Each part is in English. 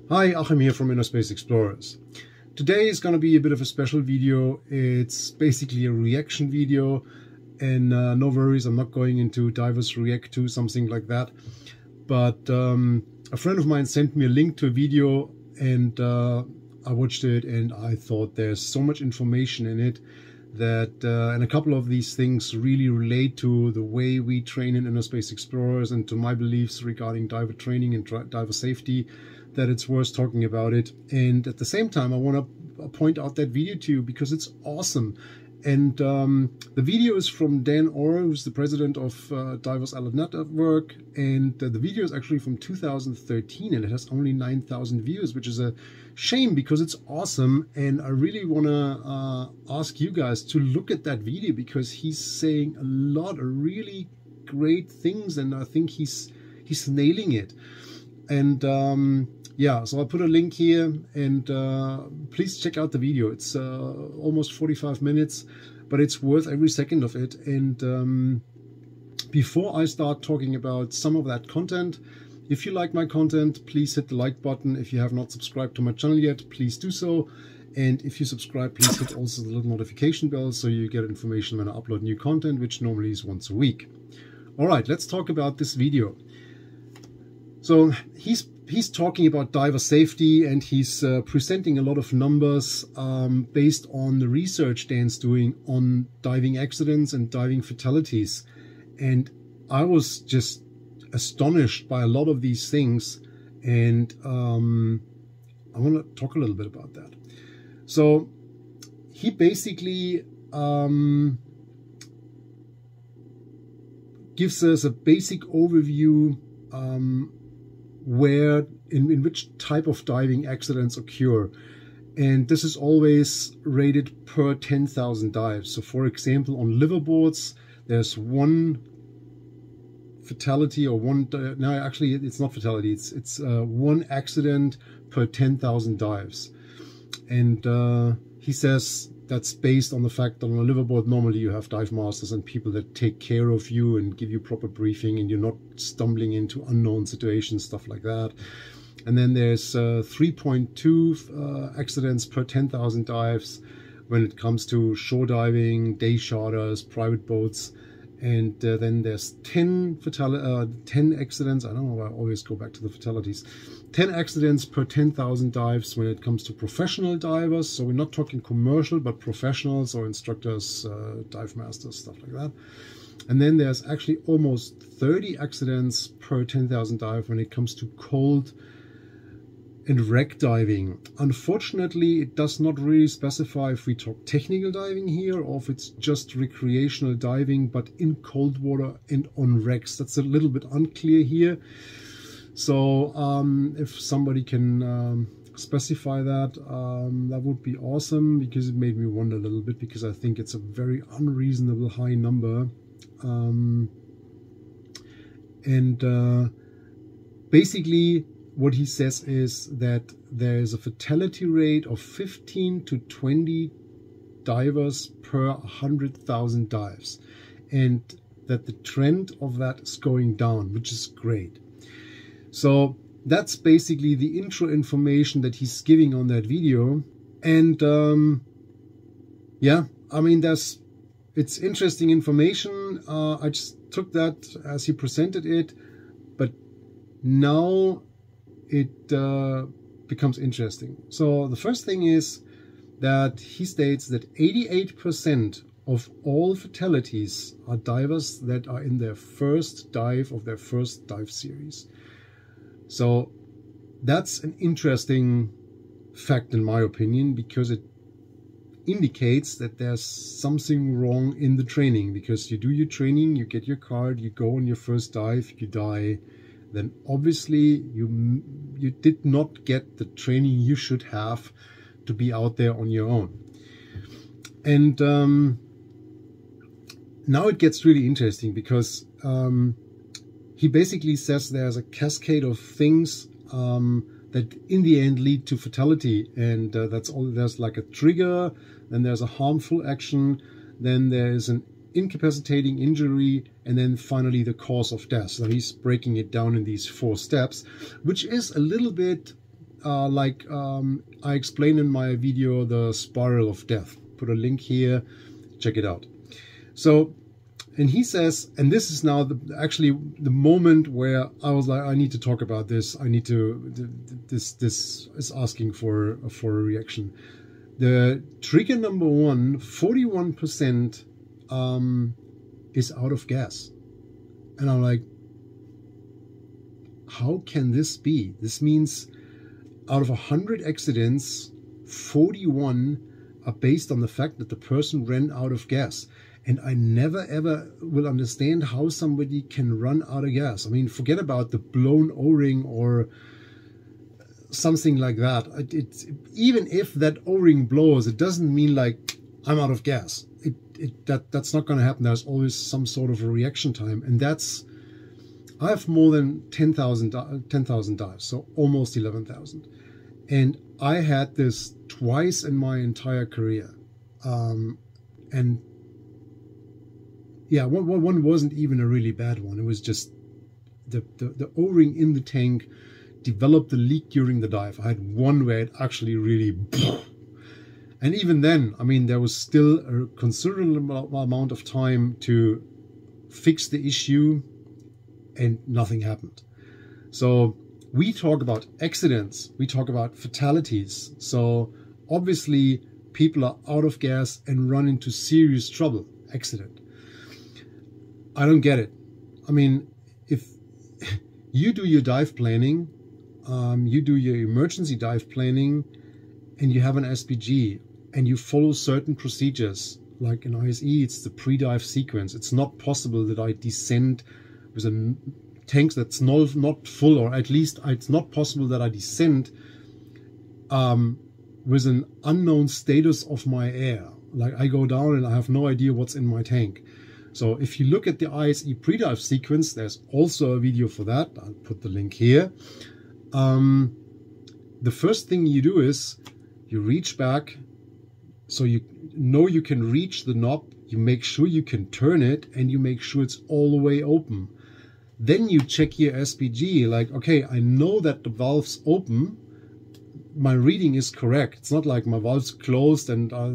Hi, Achim here from InnerSpace Explorers. Today is going to be a bit of a special video. It's basically a reaction video, and no worries, I'm not going into divers react to something like that. But a friend of mine sent me a link to a video, and I watched it, and I thought there's so much information in it that and a couple of these things really relate to the way we train in InnerSpace Explorers and to my beliefs regarding diver training and diver safety, that it's worth talking about it. And at the same time, I want to point out that video to you because it's awesome. And the video is from Dan Orr, who's the president of Divers Island Network, and the video is actually from 2013, and it has only 9,000 views, which is a shame because it's awesome. And I really want to ask you guys to look at that video because he's saying a lot of really great things, and I think he's nailing it. And yeah, so I'll put a link here, and please check out the video. It's almost 45 minutes, but it's worth every second of it. And before I start talking about some of that content, if you like my content, please hit the like button. If you have not subscribed to my channel yet, please do so. And if you subscribe, please hit also the little notification bell so you get information when I upload new content, which normally is once a week. All right, let's talk about this video. So he's talking about diver safety, and he's presenting a lot of numbers based on the research Dan's doing on diving accidents and diving fatalities. And I was just astonished by a lot of these things, and I want to talk a little bit about that. So he basically gives us a basic overview where in which type of diving accidents occur, and this is always rated per 10,000 dives. So for example, on liveaboards there's one fatality, or one no, actually it's not fatality, it's one accident per 10,000 dives. And he says that's based on the fact that on a liveaboard normally you have dive masters and people that take care of you and give you proper briefing, and you're not stumbling into unknown situations, stuff like that. And then there's 3.2 accidents per 10,000 dives when it comes to shore diving, day charters, private boats. And then there's 10 accidents. I don't know why I always go back to the fatalities. 10 accidents per 10,000 dives when it comes to professional divers. So we're not talking commercial, but professionals or instructors, dive masters, stuff like that. And then there's actually almost 30 accidents per 10,000 dive when it comes to cold and wreck diving. Unfortunately, it does not really specify if we talk technical diving here or if it's just recreational diving, but in cold water and on wrecks. That's a little bit unclear here. So if somebody can specify that, that would be awesome, because it made me wonder a little bit, because I think it's a very unreasonable high number. Basically, what he says is that there is a fatality rate of 15 to 20 divers per 100,000 dives, and that the trend of that is going down, which is great. So that's basically the intro information that he's giving on that video. And yeah, I mean, it's interesting information. I just took that as he presented it, but now it becomes interesting. So the first thing is that he states that 88% of all fatalities are divers that are in their first dive of their first dive series. So that's an interesting fact in my opinion, because it indicates that there's something wrong in the training. Because you do your training, you get your card, you go on your first dive, you die, then obviously you did not get the training you should have to be out there on your own. And now it gets really interesting, because he basically says there's a cascade of things that in the end lead to fatality, and that's all. There's like a trigger, then there's a harmful action, then there's an incapacitating injury, and then finally the cause of death. So he's breaking it down in these 4 steps, which is a little bit I explained in my video, the spiral of death. Put a link here, check it out. So, and he says, and this is now actually the moment where I was like, I need to talk about this. I need to, this is asking for a reaction. The trigger number 1, 41% is out of gas. And I'm like, how can this be? This means out of 100 accidents, 41 are based on the fact that the person ran out of gas. And I never ever will understand how somebody can run out of gas. I mean, forget about the blown O-ring or something like that. Even if that O-ring blows, it doesn't mean like I'm out of gas. That's not going to happen. There's always some sort of a reaction time, and I have more than 10,000 dives, so almost 11,000, and I had this twice in my entire career, and yeah, one wasn't even a really bad one. It was just the O-ring in the tank developed a leak during the dive. I had one where it actually really, and even then, I mean, there was still a considerable amount of time to fix the issue, and nothing happened. So we talk about accidents, we talk about fatalities. So obviously people are out of gas and run into serious trouble. Accident. I don't get it. I mean, if you do your dive planning, you do your emergency dive planning, and you have an SPG, and you follow certain procedures, like in ISE, it's the pre-dive sequence. It's not possible that I descend with a tank that's not full, or at least it's not possible that I descend with an unknown status of my air. Like I go down and I have no idea what's in my tank. So if you look at the ISE pre-dive sequence, there's also a video for that. I'll put the link here. The first thing you do is you reach back, so you know you can reach the knob, you make sure you can turn it, and you make sure it's all the way open. Then you check your SPG, like, okay, I know that the valve's open, my reading is correct. It's not like my valve's closed and I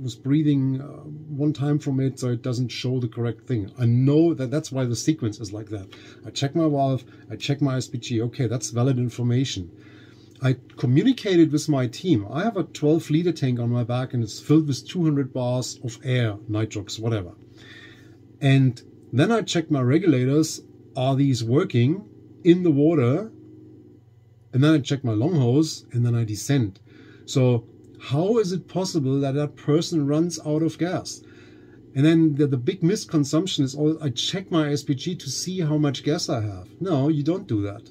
was breathing one time from it, so it doesn't show the correct thing. I know that that's why the sequence is like that. I check my valve, I check my SPG. Okay, that's valid information. I communicated with my team. I have a 12-liter tank on my back and it's filled with 200 bars of air, nitrox, whatever. And then I check my regulators. Are these working in the water? And then I check my long hose and then I descend. So how is it possible that that person runs out of gas? And then the big misconception is, I check my SPG to see how much gas I have. No, you don't do that.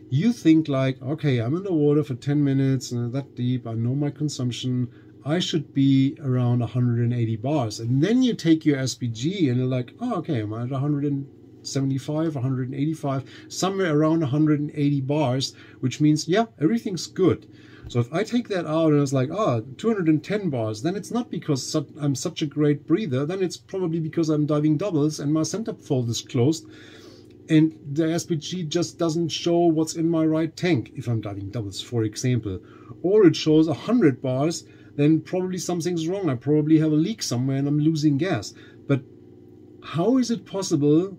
You think like, okay, I'm in the water for 10 minutes and that deep, I know my consumption, I should be around 180 bars. And then you take your SPG and you're like, oh, okay, I'm at 175, 185, somewhere around 180 bars, which means, yeah, everything's good. So if I take that out and it's like, 210 bars, then it's not because I'm such a great breather, then it's probably because I'm diving doubles and my center fold is closed and the SPG just doesn't show what's in my right tank if I'm diving doubles, for example. Or it shows 100 bars, then probably something's wrong. I probably have a leak somewhere and I'm losing gas. But how is it possible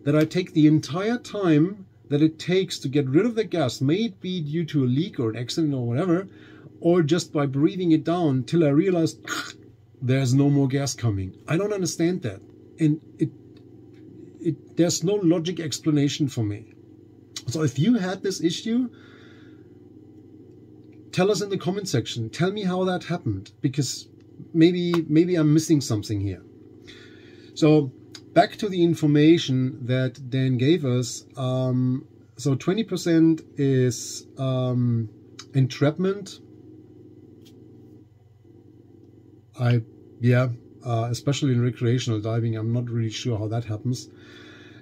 that I take the entire time that it takes to get rid of the gas, may it be due to a leak or an accident or whatever, or just by breathing it down till I realize there's no more gas coming? I don't understand that. And there's no logic explanation for me. So if you had this issue, tell us in the comment section. Tell me how that happened, because maybe I'm missing something here. So back to the information that Dan gave us. So 20% is entrapment. Especially in recreational diving, I'm not really sure how that happens.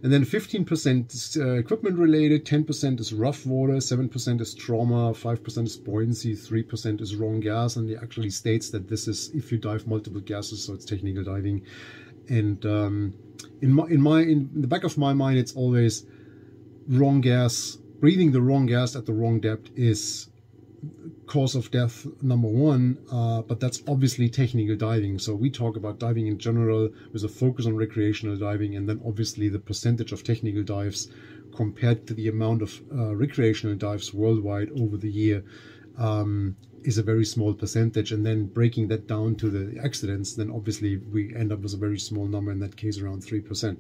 And then 15% is equipment related, 10% is rough water, 7% is trauma, 5% is buoyancy, 3% is wrong gas, and it actually states that this is if you dive multiple gases, so it's technical diving. And in the back of my mind, it's always wrong gas. Breathing the wrong gas at the wrong depth is cause of death number one, but that's obviously technical diving. So we talk about diving in general with a focus on recreational diving, and then obviously the percentage of technical dives compared to the amount of recreational dives worldwide over the year is a very small percentage. And then breaking that down to the accidents, then obviously we end up with a very small number, in that case around 3%.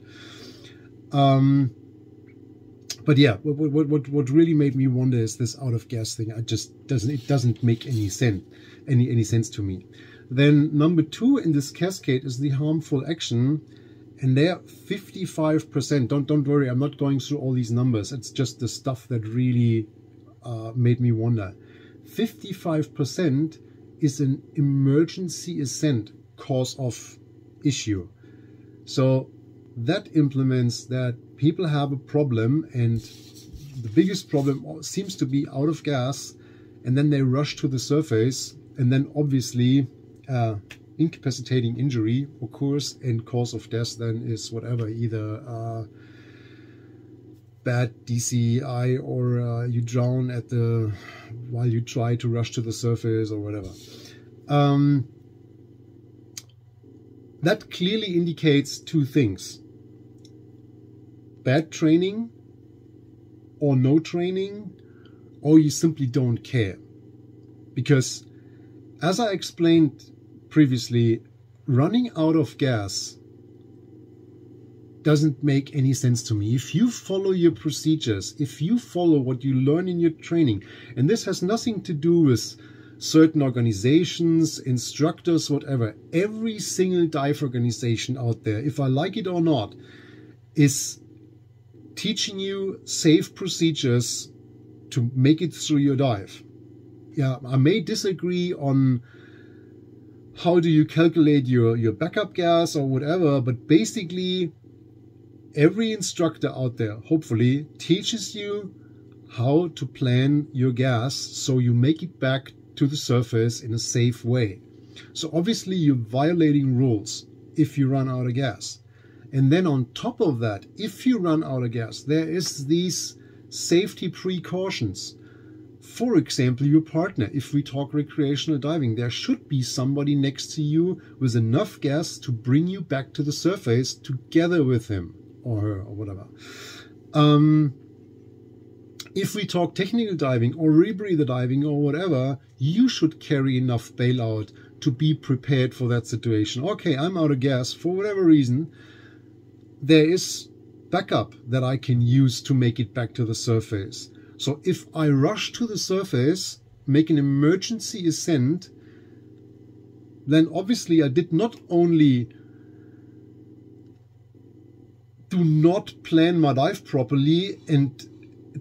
But yeah, what really made me wonder is this out of gas thing. It doesn't make any sense to me. Then number two in this cascade is the harmful action, and they're 55%. Don't worry, I'm not going through all these numbers. It's just the stuff that really made me wonder. 55% is an emergency ascent cause of issue. So that implements that people have a problem, and the biggest problem seems to be out of gas, and then they rush to the surface, and then obviously incapacitating injury occurs, and cause of death then is whatever, either bad DCI or you drown while you try to rush to the surface or whatever. That clearly indicates two things: bad training or no training, or you simply don't care. Because as I explained previously, running out of gas doesn't make any sense to me. If you follow your procedures, if you follow what you learn in your training, and this has nothing to do with certain organizations, instructors, whatever, every single dive organization out there, if I like it or not, is teaching you safe procedures to make it through your dive. Yeah, I may disagree on how do you calculate your backup gas or whatever, but basically every instructor out there, hopefully, teaches you how to plan your gas so you make it back to the surface in a safe way. So obviously you're violating rules if you run out of gas. And then on top of that, if you run out of gas, there is these safety precautions. For example, your partner. If we talk recreational diving, there should be somebody next to you with enough gas to bring you back to the surface together with him or her or whatever. If we talk technical diving or rebreather diving or whatever, you should carry enough bailout to be prepared for that situation. Okay, I'm out of gas for whatever reason. There is backup that I can use to make it back to the surface. So if I rush to the surface, make an emergency ascent, then obviously I did not only do not plan my dive properly and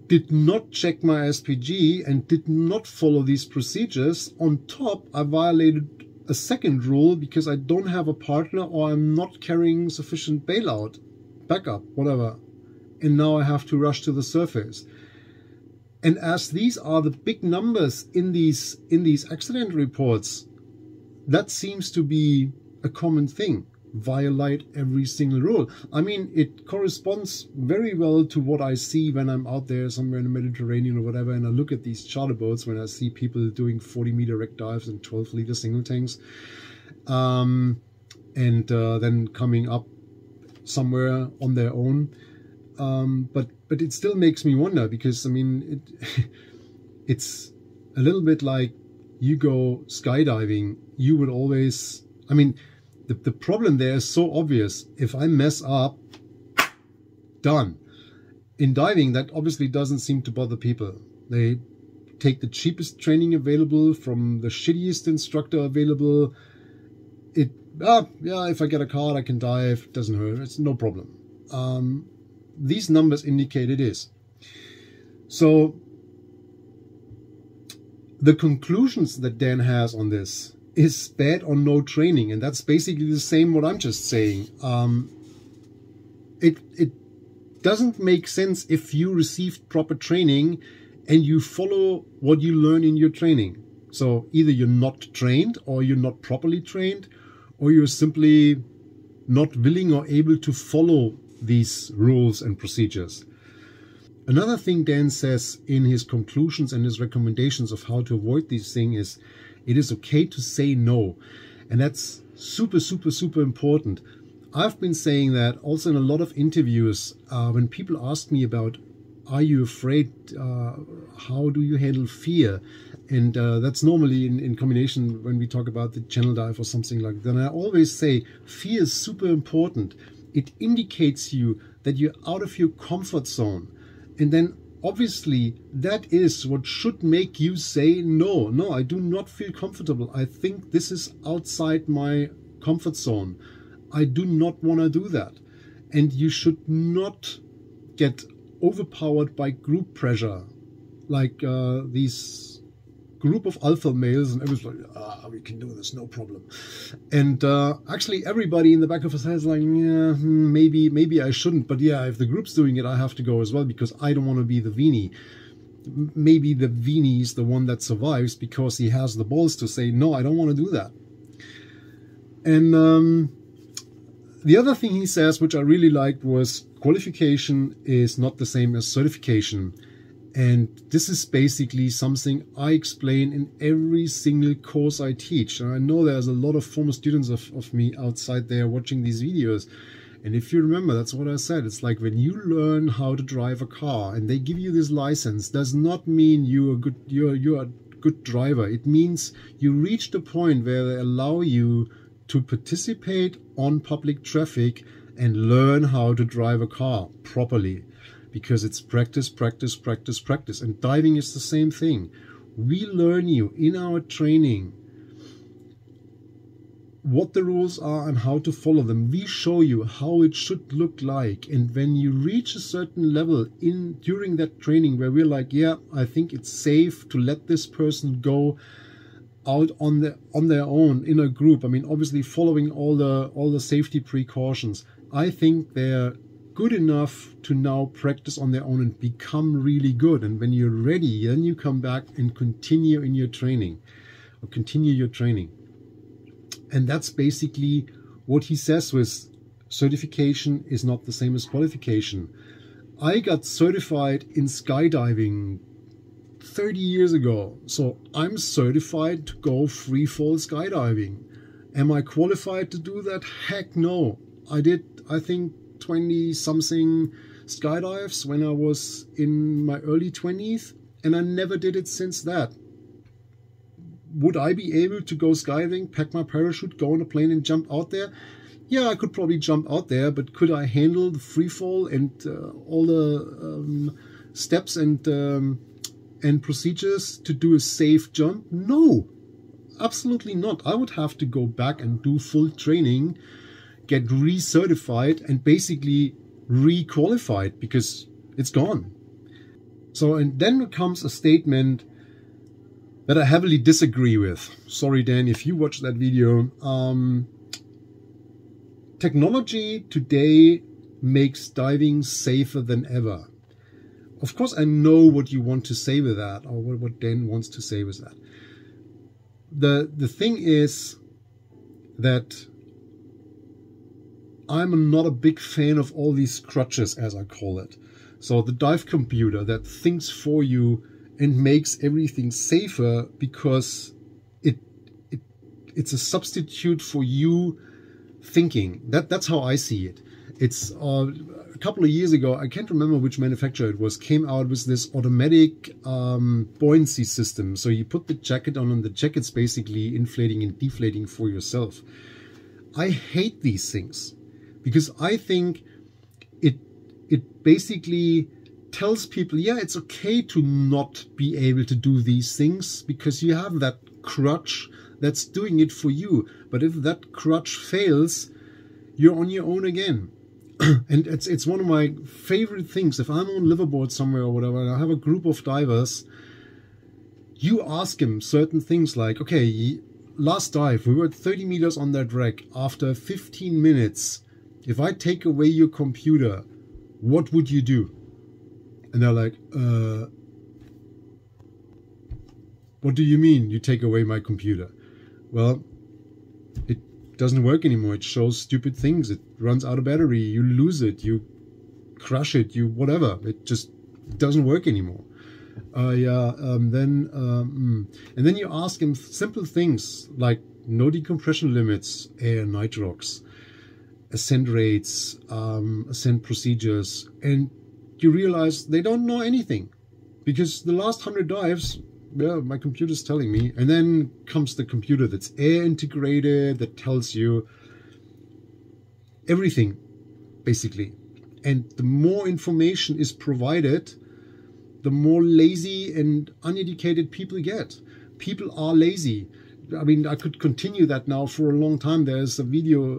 did not check my SPG and did not follow these procedures. On top, I violated a second rule because I don't have a partner or I'm not carrying sufficient bailout, backup, whatever. And now I have to rush to the surface. And as these are the big numbers in these accident reports, that seems to be a common thing. Violate every single rule. I mean, it corresponds very well to what I see when I'm out there somewhere in the Mediterranean or whatever, and I look at these charter boats when I see people doing 40-meter wreck dives and 12-liter single tanks, and then coming up somewhere on their own. But it still makes me wonder, because I mean, it's a little bit like you go skydiving. You would always, I mean, the problem there is so obvious. If I mess up, done. In diving, that obviously doesn't seem to bother people. They take the cheapest training available from the shittiest instructor available. Yeah, if I get a card, I can dive. It doesn't hurt. It's no problem. These numbers indicate it is. So the conclusions that Dan has on this is bad or no training, and that's basically the same what I'm just saying. It doesn't make sense if you received proper training and you follow what you learn in your training. So either you're not trained, or you're not properly trained, or you're simply not willing or able to follow these rules and procedures. Another thing Dan says in his conclusions and his recommendations of how to avoid these things is it is okay to say no. And that's super, super, super important. I've been saying that also in a lot of interviews when people ask me about, are you afraid? How do you handle fear? And that's normally in combination when we talk about the channel dive or something like that. And I always say fear is super important. It indicates you that you're out of your comfort zone. And then obviously that is what should make you say, no, I do not feel comfortable. I think this is outside my comfort zone. I do not want to do that. And you should not get overpowered by group pressure, like these group of alpha males, and everyone's like, we can do this, no problem. And actually everybody in the back of his head is like, yeah, maybe I shouldn't, but yeah, if the group's doing it, I have to go as well, because I don't want to be the weenie. Maybe the weenie is the one that survives because he has the balls to say, no, I don't want to do that. And the other thing he says, which I really liked, was qualification is not the same as certification. And this is basically something I explain in every single course I teach. And I know there's a lot of former students of me outside there watching these videos. And if you remember, that's what I said. It's like when you learn how to drive a car and they give you this license, does not mean you're a good driver. It means you reach the point where they allow you to participate on public traffic and learn how to drive a car properly. Because it's practice, practice, practice, practice. And diving is the same thing. We learn you in our training what the rules are and how to follow them. We show you how it should look like. And when you reach a certain level during that training where we're like, yeah, I think it's safe to let this person go out on their own in a group. I mean, obviously following all the safety precautions. I think they're good enough to now practice on their own and become really good. And when you're ready, then you come back and continue in your training, or continue your training. And that's basically what he says with certification is not the same as qualification. I got certified in skydiving 30 years ago. So I'm certified to go free fall skydiving. Am I qualified to do that? Heck no. I did, I think, 20-something skydives when I was in my early 20s, and I never did it since that. Would I be able to go skydiving, pack my parachute, go on a plane and jump out there? Yeah, I could probably jump out there, but could I handle the free fall and all the steps and procedures to do a safe jump? No, absolutely not. I would have to go back and do full training, get recertified and basically re-qualified because it's gone. So, and then comes a statement that I heavily disagree with. Sorry, Dan, if you watched that video. Technology today makes diving safer than ever. Of course, I know what you want to say with that, or what Dan wants to say with that. The thing is that I'm not a big fan of all these crutches, as I call it. So the dive computer that thinks for you and makes everything safer because it's a substitute for you thinking. That's how I see it. It's a couple of years ago, I can't remember which manufacturer it was, came out with this automatic buoyancy system. So you put the jacket on and the jacket's basically inflating and deflating for yourself. I hate these things because I think it basically tells people, yeah, it's okay to not be able to do these things because you have that crutch that's doing it for you. But if that crutch fails, you're on your own again. And it's one of my favorite things. If I'm on liverboard somewhere or whatever, and I have a group of divers, you ask him certain things like, okay, last dive, we were at 30 meters on that wreck. After 15 minutes, if I take away your computer, what would you do? And they're like, what do you mean you take away my computer? Well, it doesn't work anymore. It shows stupid things. It runs out of battery. You lose it. You crush it. You whatever. It just It doesn't work anymore. And then you ask him simple things like no decompression limits, air nitrox, ascent rates, ascent procedures, and you realize they don't know anything, because the last 100 dives, yeah, my computer's telling me, and then comes the computer that's air integrated, that tells you everything, basically. And the more information is provided, the more lazy and uneducated people get. People are lazy. I mean, I could continue that now for a long time. There's a video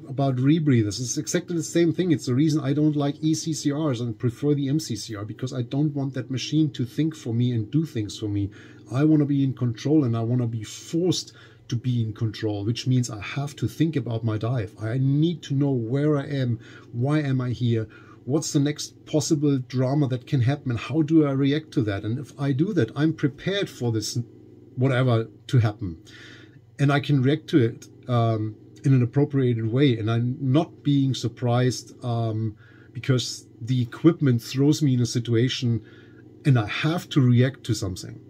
about rebreathers. It's exactly the same thing. It's the reason I don't like eCCRs and prefer the MCCR, because I don't want that machine to think for me and do things for me. I want to be in control, and I want to be forced to be in control, which means I have to think about my dive. I need to know where I am, why am I here, what's the next possible drama that can happen, and how do I react to that? And if I do that, I'm prepared for this whatever to happen, and I can react to it in an appropriate way, and I'm not being surprised because the equipment throws me in a situation and I have to react to something.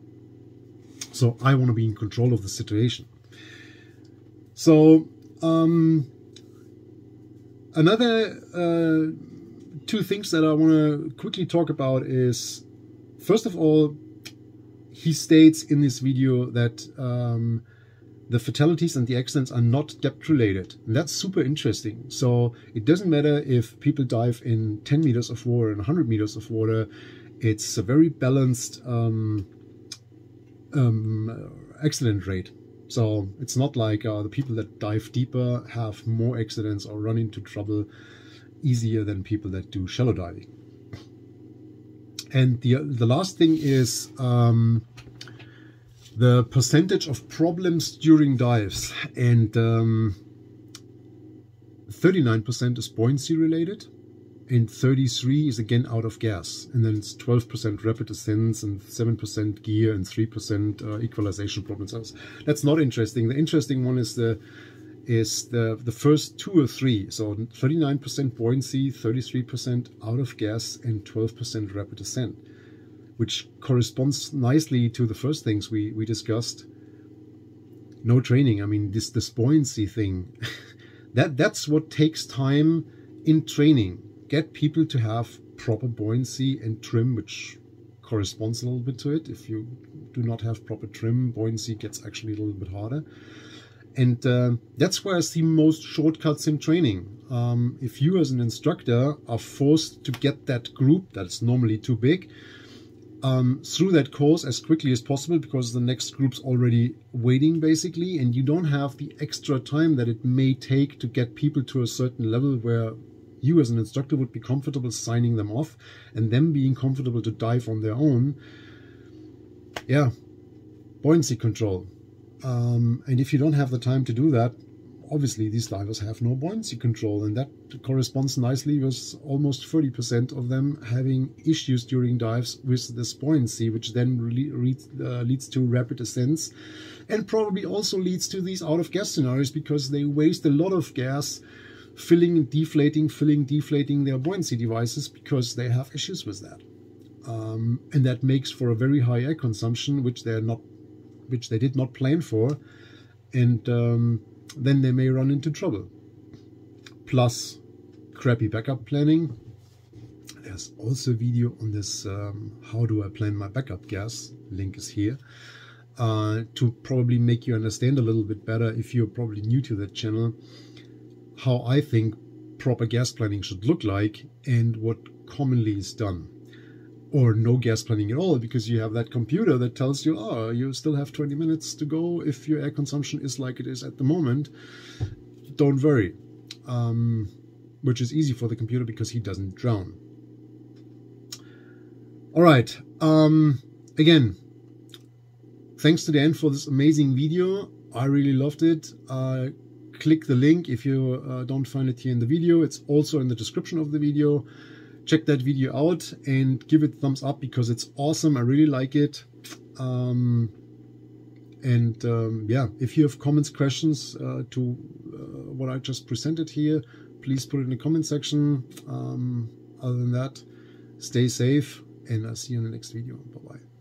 So I want to be in control of the situation. So another two things that I want to quickly talk about is, first of all, he states in this video that the fatalities and the accidents are not depth related. And that's super interesting. So it doesn't matter if people dive in 10 meters of water and 100 meters of water. It's a very balanced accident rate. So it's not like the people that dive deeper have more accidents or run into trouble easier than people that do shallow diving. And the last thing is the percentage of problems during dives. And 39% is buoyancy related, and 33% is again out of gas. And then it's 12% rapid ascents, and 7% gear, and 3% equalization problems. That's not interesting. The interesting one is the first two or three. So 39% buoyancy, 33% out of gas, and 12% rapid ascent, which corresponds nicely to the first things we discussed. No training. I mean, this buoyancy thing, that's what takes time in training. Get people to have proper buoyancy and trim, which corresponds a little bit to it. If you do not have proper trim, buoyancy gets actually a little bit harder. And that's where I see most shortcuts in training. If you as an instructor are forced to get that group that's normally too big through that course as quickly as possible, because the next group's already waiting basically, and you don't have the extra time that it may take to get people to a certain level where you as an instructor would be comfortable signing them off and them being comfortable to dive on their own. Yeah, buoyancy control. And if you don't have the time to do that, obviously these divers have no buoyancy control, and that corresponds nicely with almost 30% of them having issues during dives with this buoyancy, which then leads to rapid ascents, and probably also leads to these out of gas scenarios, because they waste a lot of gas filling and deflating their buoyancy devices because they have issues with that. And that makes for a very high air consumption, which they did not plan for, and then they may run into trouble. Plus crappy backup planning. There's also a video on this, how do I plan my backup gas, link is here, to probably make you understand a little bit better, if you're probably new to that channel, how I think proper gas planning should look like and what commonly is done. Or no gas planning at all, because you have that computer that tells you, oh, you still have 20 minutes to go if your air consumption is like it is at the moment. Don't worry. Which is easy for the computer because he doesn't drown. All right. Again, thanks to Dan for this amazing video. I really loved it. Click the link if you don't find it here in the video. It's also in the description of the video. Check that video out and give it a thumbs up, because it's awesome. I really like it. Yeah, if you have comments, questions to what I just presented here, please put it in the comment section. Other than that, Stay safe, and I'll see you in the next video. Bye-bye.